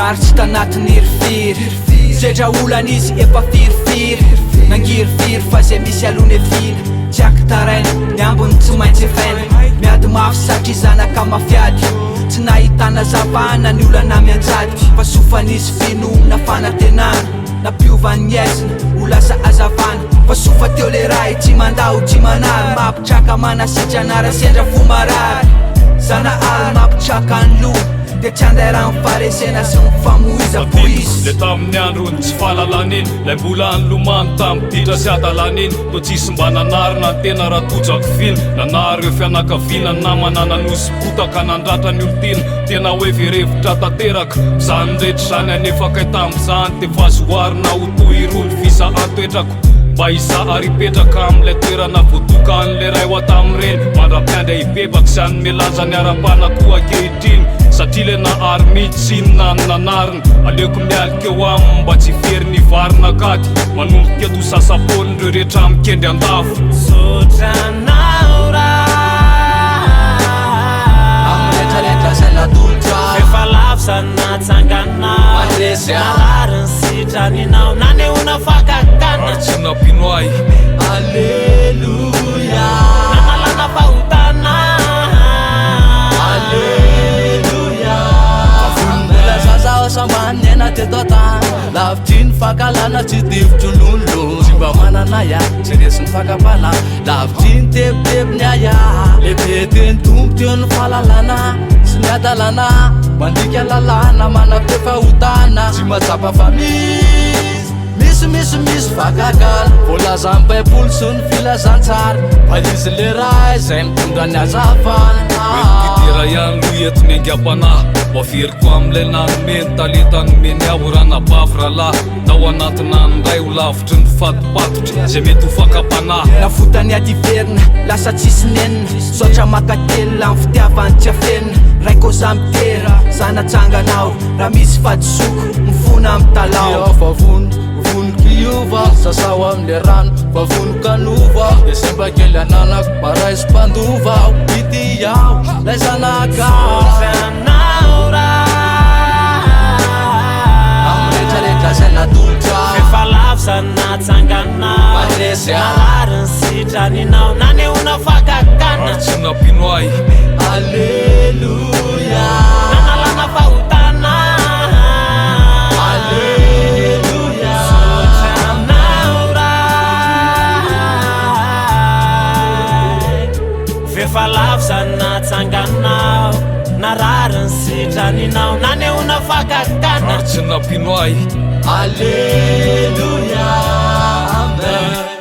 Ary tsy tanatin'ny herifiry Sedra olana izy efa firifiry Nangirifiry fa zay misy alony efina Tsy akitaraina, ny ambony tsy maintsy efaina Miady mafy satria zanaka mafiady Tsy nahitana zavana ny olana mianjady Fa sofan'izy finomna fanantenana Napiovan'ny aizina, ho lasa azavana Fa sofa teo le ray, tsy mandao, tsy manary Mampitraka manasitra anara sendra fo marary Zana ary mampitraka ny lo De tsy andairany faresena sy ny famoiza poisy Le tamin'ny androny tsy fahalalan'iny Lay mbola nilomano tamin'ditra sy adalan'iny To tsisy mba nanarina ny tena raha tojako fina Nanary eo fianakavina namana nanosy potaka nandratra ny olontina Tena hoe verevitra tanteraka Zany rehetra zany anefakay tam'izany De vazoarina ho toy irony visa antoetrako Mba isa aripetraka am'lay toerana voatokan'le ray ho atamireny Mandra-piandra ibebaka sy any melanja ny ara-panako ankehitriny Satria le nahary mitsinina ny nanariny Aleoko mialikeo aminy mba tsy very ny varina kady Manomboka eto sasapony reo rehetra amikendry andafo Sotranao Amretraretra zay natolotra Efa lavisa natsanganao Narariny sitraninao Nanehoana fakakana Tsy napino ahy Alleluia Nanalana fahotana Alleluia Mbola zaza sambany ena teto atany Lavitry ny fakalana tsy divitry lolo Tsy mba manana ya tsy resy ny fakapana Lavitry ny tebiteby ny aya Lehibe teny tompo teo ny fahalalana Sy ny adalana Mandika lalana manam-pefahotana Tsy matsapa fa misy fakakala Voalaza amin'ny baiboly sy ny filazantsara Fa izy le ray zay mitondra ny azavana Kitera ihany lo ento ny angam-panahy Waveriko am'lay nanomeny taletany meny aho rana bavy ralahy Tao anatina ndray ho lavitry ny fatopatotra Zay mety ho fakapanahy Nafotany adiverina, lasa tsisy nenina Sotra makatelina amin'ny fitiavany tsy afenina Raiko za mitera, zanatsanganao Raha misy fadisoko, mifona amin'ny talao Kiova, sasao am'le rano Vavony kanova, de semba kely ananako Maraisy mpandova, ity iaho Lay zanaka Sotranao Amretraretra zay natolotra Efa lavisa natsanganao Narariny sitraninao Nanehoana fakakana Tsy napino ahy Alleluia Nanalana fahotana Alleluia Sotranao Efa lavisa natsanganao Narariny sitraninao Nanehoana fakakana Tsy napino ahy Alleluia Amen